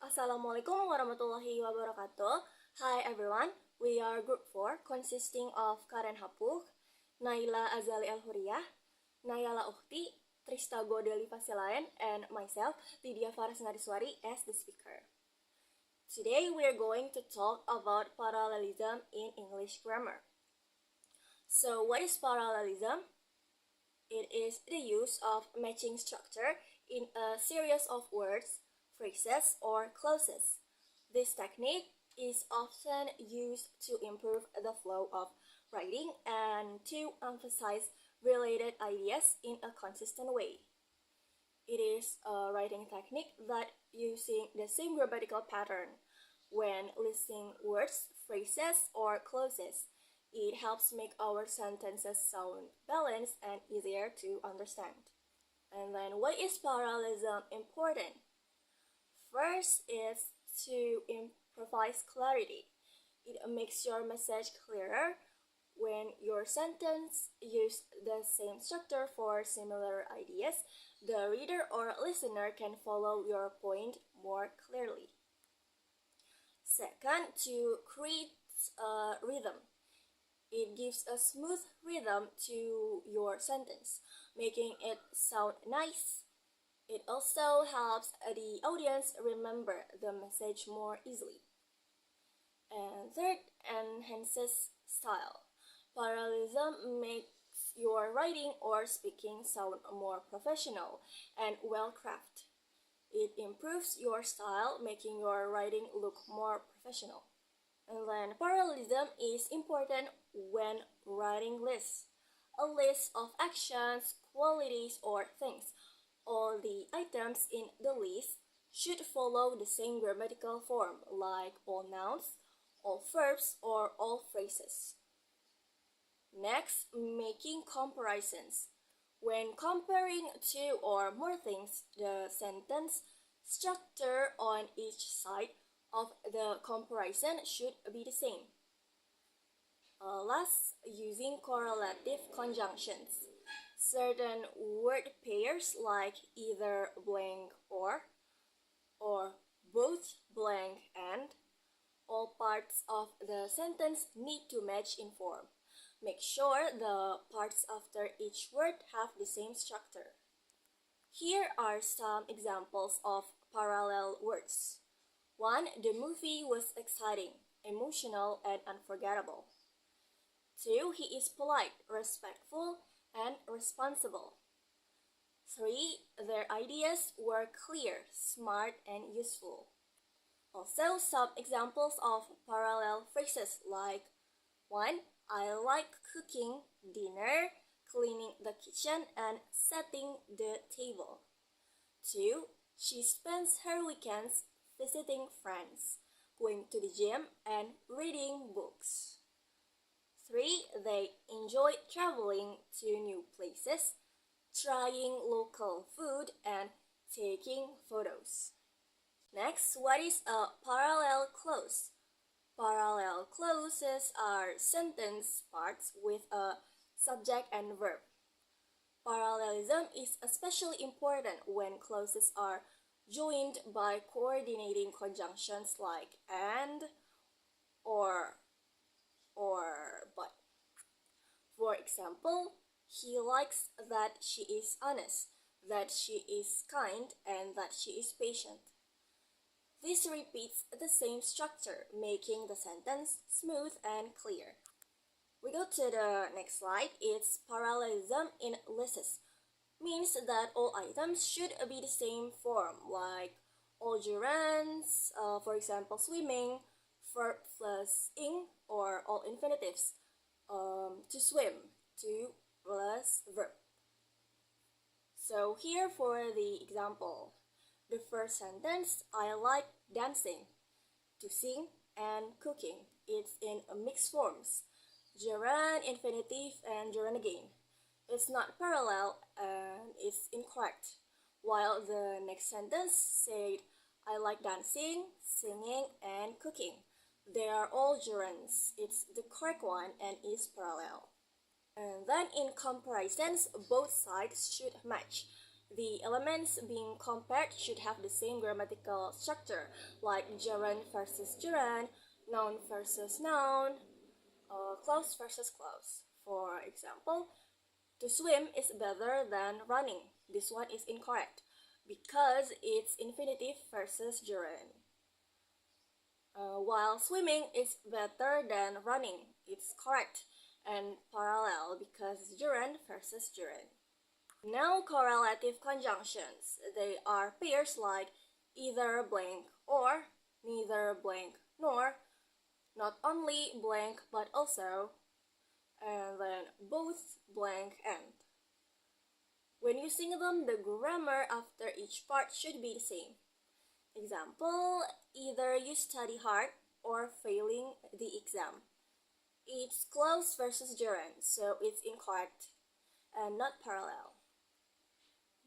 Assalamualaikum warahmatullahi wabarakatuh. Hi everyone, we are group 4 consisting of Kerenhapukh, Naila Azali Huriyah, Nayala Ukhty, Tristha Godeliva Silaen, and myself, Lidya Farras Nariswari as the speaker. Today we are going to talk about parallelism in English grammar. So what is parallelism? It is the use of matching structure in a series of words, phrases, or clauses. This technique is often used to improve the flow of writing and to emphasize related ideas in a consistent way. It is a writing technique that using the same grammatical pattern when listing words, phrases, or clauses. It helps make our sentences sound balanced and easier to understand. And then, why is parallelism important? First is to improvise clarity. It makes your message clearer when your sentence uses the same structure for similar ideas. The reader or listener can follow your point more clearly. Second, to create a rhythm. It gives a smooth rhythm to your sentence, making it sound nice. It also helps the audience remember the message more easily. And third, enhances style. Parallelism makes your writing or speaking sound more professional and well-crafted. It improves your style, making your writing look more professional. And then parallelism is important when writing lists. A list of actions, qualities, or things. All the items in the list should follow the same grammatical form, like all nouns, all verbs, or all phrases. Next, making comparisons. When comparing two or more things, the sentence structure on each side of the comparison should be the same. Last, using correlative conjunctions. Certain word pairs like either blank or both blank and all parts of the sentence need to match in form. Make sure the parts after each word have the same structure. Here are some examples of parallel words. 1. The movie was exciting, emotional, and unforgettable. 2. He is polite, respectful, and responsible. 3. Their ideas were clear, smart, and useful. Also, some examples of parallel phrases like 1. I like cooking dinner, cleaning the kitchen, and setting the table. 2. She spends her weekends visiting friends, going to the gym, and reading books. 3. They enjoy traveling to new places, trying local food, and taking photos. Next, what is a parallel clause? Parallel clauses are sentence parts with a subject and verb. Parallelism is especially important when clauses are joined by coordinating conjunctions like and, or but. For example, he likes that she is honest, that she is kind, and that she is patient. This repeats the same structure, making the sentence smooth and clear. We go to the next slide. It's parallelism in lists. Means that all items should be the same form, like all gerunds, for example, swimming, verb plus ing, or all infinitives, to swim, to plus verb. So here for the example. The first sentence, I like dancing, to sing, and cooking. It's in mixed forms, gerund, infinitive, and gerund again. It's not parallel and it's incorrect. While the next sentence said, I like dancing, singing, and cooking. They are all gerunds. It's the correct one and is parallel. And then in comparisons, both sides should match. The elements being compared should have the same grammatical structure, like gerund versus gerund, noun versus noun, clause versus clause. For example, to swim is better than running. This one is incorrect because it's infinitive versus gerund. While swimming is better than running, it's correct and parallel because gerund versus gerund. Now correlative conjunctions. They are pairs like either blank or, neither blank nor, not only blank but also, and then both blank and. When using them, the grammar after each part should be the same. Example, either you study hard or failing the exam. It's clause versus gerund, so it's incorrect and not parallel.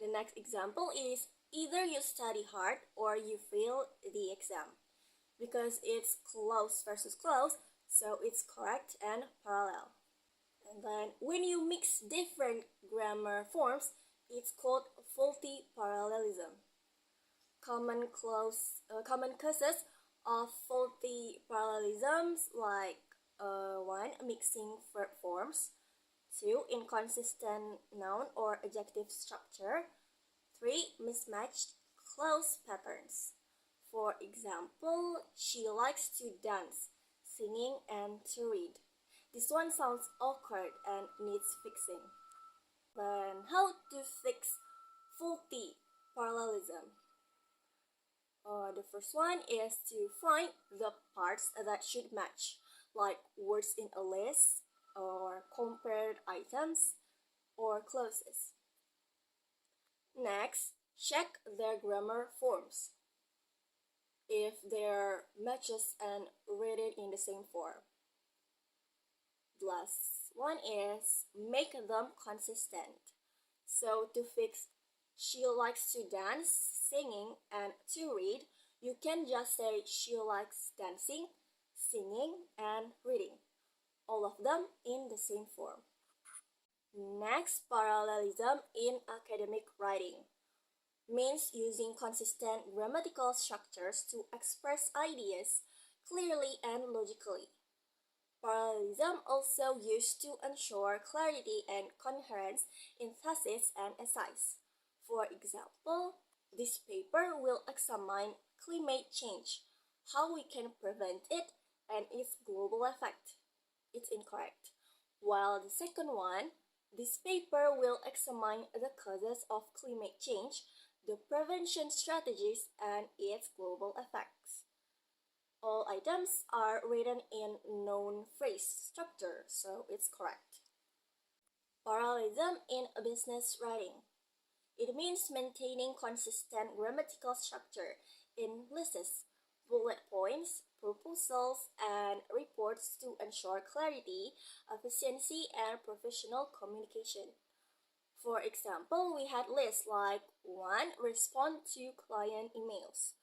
The next example is either you study hard or you fail the exam. Because it's clause versus clause, so it's correct and parallel. And then when you mix different grammar forms, it's called faulty parallelism. Common causes of faulty parallelisms like 1. Mixing verb forms, 2. Inconsistent noun or adjective structure, 3. Mismatched clause patterns. For example, she likes to dance, singing, and to read. This one sounds awkward and needs fixing. Then how to fix faulty parallelism? The first one is to find the parts that should match, like words in a list, or compared items, or clauses. Next, check their grammar forms. If they're matches and rated in the same form. The last one is make them consistent. So to fix she likes to dance, singing, and to read, you can just say she likes dancing, singing, and reading. All of them in the same form. Next, parallelism in academic writing means using consistent grammatical structures to express ideas clearly and logically. Parallelism also used to ensure clarity and coherence in theses and essays. For example, this paper will examine climate change, how we can prevent it, and its global effect. It's incorrect. While the second one, this paper will examine the causes of climate change, the prevention strategies, and its global effects. All items are written in noun phrase structure, so it's correct. Parallelism in business writing. It means maintaining consistent grammatical structure in lists, bullet points, proposals, and reports to ensure clarity, efficiency, and professional communication. For example, we had lists like 1. Respond to client emails,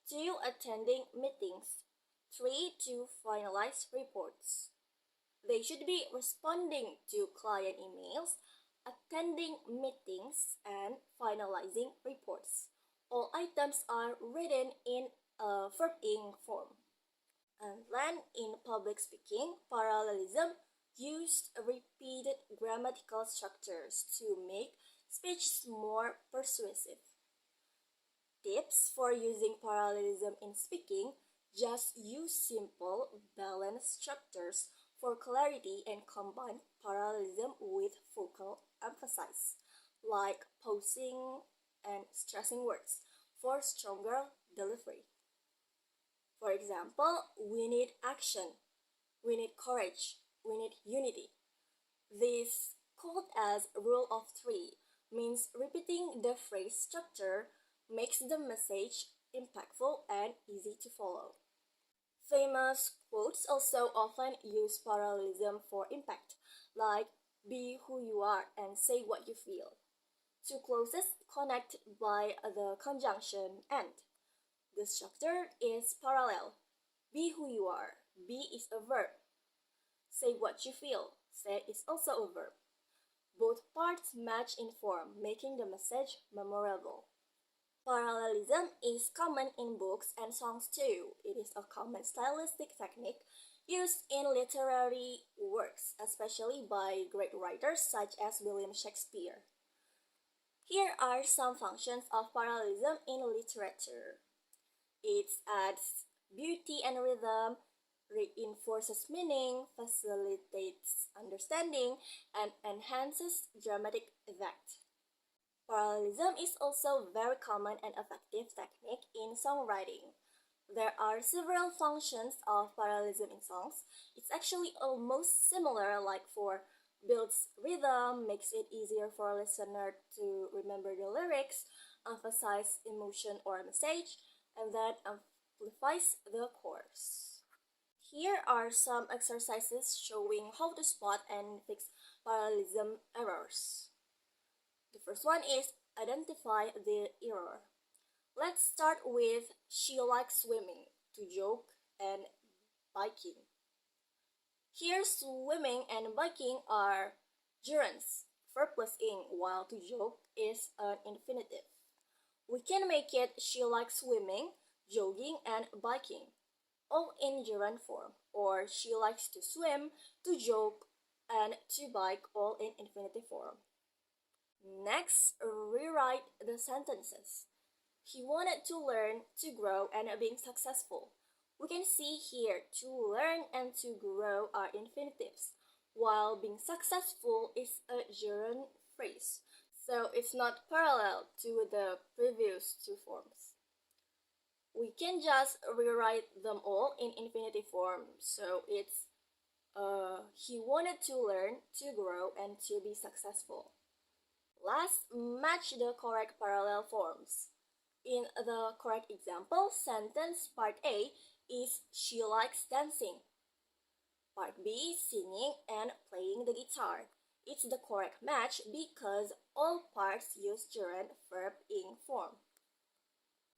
2. Attending meetings, 3. To finalize reports. They should be responding to client emails, attending meetings, and finalizing reports. All items are written in a verb-ing form. And then in public speaking, parallelism used repeated grammatical structures to make speech more persuasive. Tips for using parallelism in speaking: just use simple, balanced structures for clarity and combine parallelism with focal emphasis, like pausing and stressing words for stronger delivery. For example, we need action, we need courage, we need unity. This, called as rule of 3, means repeating the phrase structure makes the message impactful and easy to follow. Famous quotes also often use parallelism for impact, like be who you are and say what you feel. Two clauses connect by the conjunction and. The structure is parallel. Be who you are. Be is a verb. Say what you feel. Say is also a verb. Both parts match in form, making the message memorable. Parallelism is common in books and songs too. It is a common stylistic technique used in literary works, especially by great writers such as William Shakespeare. Here are some functions of parallelism in literature. It adds beauty and rhythm, reinforces meaning, facilitates understanding, and enhances dramatic effect. Parallelism is also a very common and effective technique in songwriting. There are several functions of parallelism in songs. It's actually almost similar, like for builds rhythm, makes it easier for a listener to remember the lyrics, emphasize emotion or message, and then amplifies the chorus. Here are some exercises showing how to spot and fix parallelism errors. The first one is identify the error. Let's start with she likes swimming, to joke, and biking. Here swimming and biking are gerunds, verb plus ing, while to joke is an infinitive. We can make it she likes swimming, jogging, and biking, all in gerund form, or she likes to swim, to jog, and to bike, all in infinitive form. Next, rewrite the sentences. He wanted to learn, to grow, and being successful. We can see here to learn and to grow are infinitives, while being successful is a gerund phrase, so it's not parallel to the previous two forms. We can just rewrite them all in infinitive form, so it's he wanted to learn, to grow, and to be successful. Last, match the correct parallel forms. In the correct example, sentence part A is she likes dancing. Part B, singing and playing the guitar. It's the correct match because all parts use gerund verb ing form.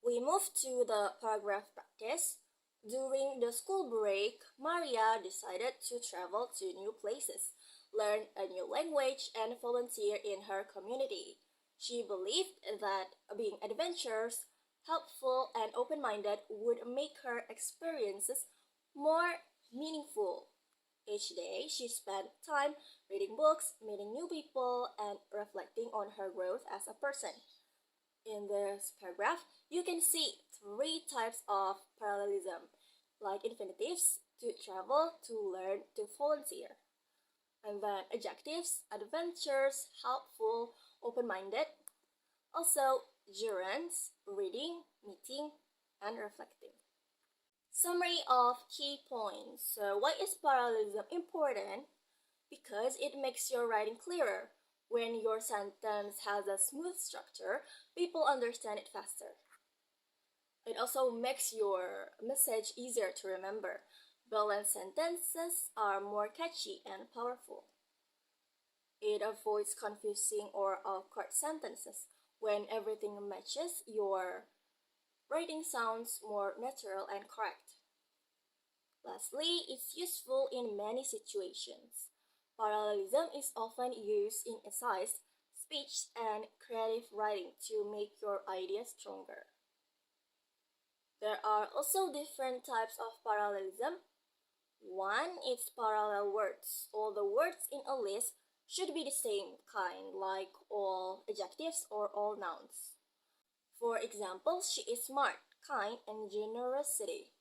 We move to the paragraph practice. During the school break, Maria decided to travel to new places, learn a new language, and volunteer in her community. She believed that being adventurous, helpful, and open-minded would make her experiences more meaningful. Each day, she spent time reading books, meeting new people, and reflecting on her growth as a person. In this paragraph, you can see 3 types of parallelism, like infinitives, to travel, to learn, to volunteer. And then adjectives, adventures, helpful, open-minded. Also, gerunds, reading, meeting, and reflecting. Summary of key points. So why is parallelism important? Because it makes your writing clearer. When your sentence has a smooth structure, people understand it faster. It also makes your message easier to remember. Balanced sentences are more catchy and powerful. It avoids confusing or awkward sentences. When everything matches, your writing sounds more natural and correct. Lastly, it's useful in many situations. Parallelism is often used in essays, speech, and creative writing to make your ideas stronger. There are also different types of parallelism. One is parallel words. All the words in a list should be the same kind, like all adjectives or all nouns. For example, she is smart, kind, and generosity.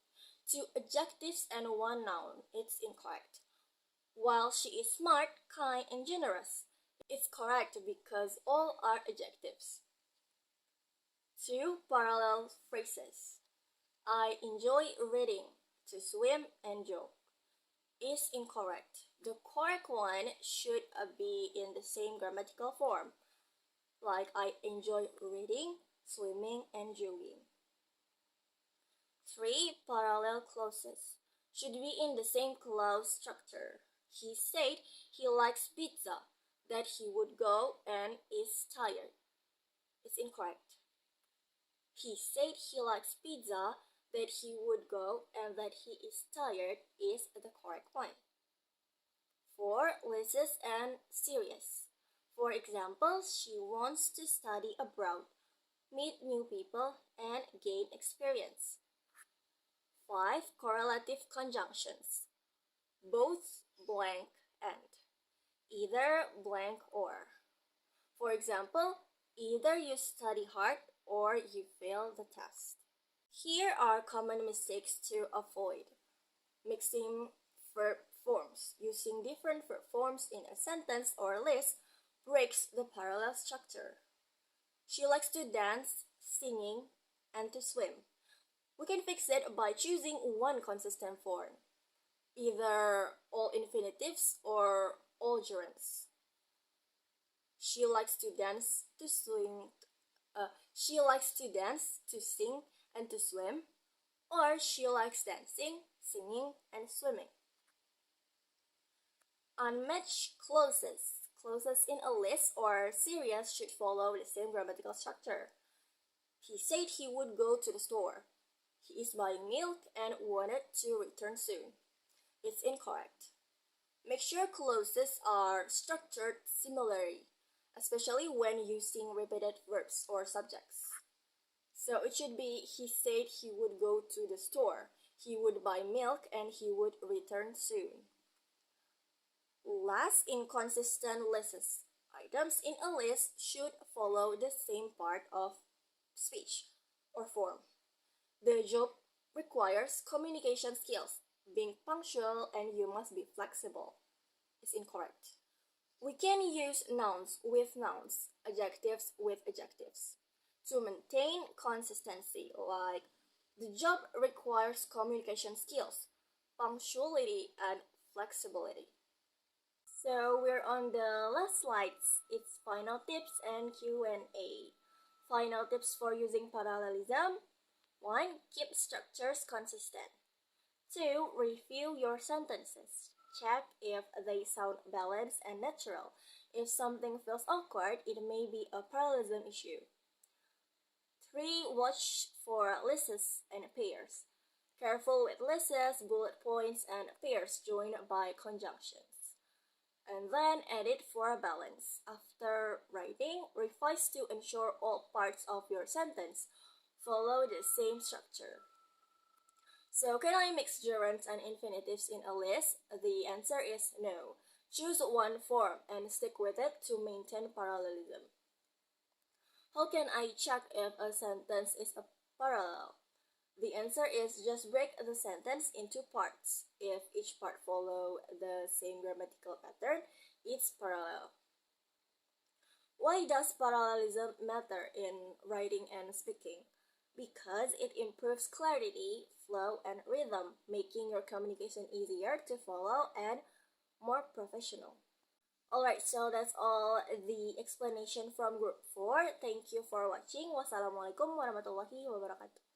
2 adjectives and 1 noun, it's incorrect. While she is smart, kind, and generous, it's correct because all are adjectives. 2 parallel phrases. I enjoy reading, to swim, and jog. Is incorrect. The correct one should be in the same grammatical form, like I enjoy reading, swimming, and jogging. 3 parallel clauses should be in the same clause structure. He said he likes pizza, that he would go and is tired. It's incorrect. He said he likes pizza, that he would go, and that he is tired is the correct one. 4 listless and serious. For example, she wants to study abroad, meet new people, and gain experience. 5. Correlative conjunctions. Both, blank, and. Either, blank, or. For example, either you study hard or you fail the test. Here are common mistakes to avoid. Mixing verb forms. Using different verb forms in a sentence or list breaks the parallel structure. She likes to dance, singing, and to swim. We can fix it by choosing one consistent form, either all infinitives or all gerunds. She likes to dance, to swing. She likes to dance, to sing, and to swim, or she likes dancing, singing, and swimming. Unmatched clauses. Clauses in a list or series should follow the same grammatical structure. He said he would go to the store. He is buying milk and wanted to return soon. It's incorrect. Make sure clauses are structured similarly, especially when using repeated verbs or subjects. So it should be, he said he would go to the store, he would buy milk, and he would return soon. Last, inconsistent lists. Items in a list should follow the same part of speech or form. The job requires communication skills, being punctual, and you must be flexible. It's incorrect. We can use nouns with nouns, adjectives with adjectives to maintain consistency, like the job requires communication skills, punctuality, and flexibility. So we're on the last slides. It's final tips and Q&A. Final tips for using parallelism. 1. Keep structures consistent. 2. Review your sentences. Check if they sound balanced and natural. If something feels awkward, it may be a parallelism issue. 3. Watch for lists and pairs. Careful with lists, bullet points, and pairs joined by conjunctions. And then edit for a balance. After writing, revise to ensure all parts of your sentence follow the same structure. So can I mix gerunds and infinitives in a list? The answer is no. Choose one form and stick with it to maintain parallelism. How can I check if a sentence is a parallel? The answer is just break the sentence into parts. If each part follows the same grammatical pattern, it's parallel. Why does parallelism matter in writing and speaking? Because it improves clarity, flow, and rhythm, making your communication easier to follow and more professional. Alright, so that's all the explanation from group 4. Thank you for watching. Wassalamualaikum warahmatullahi wabarakatuh.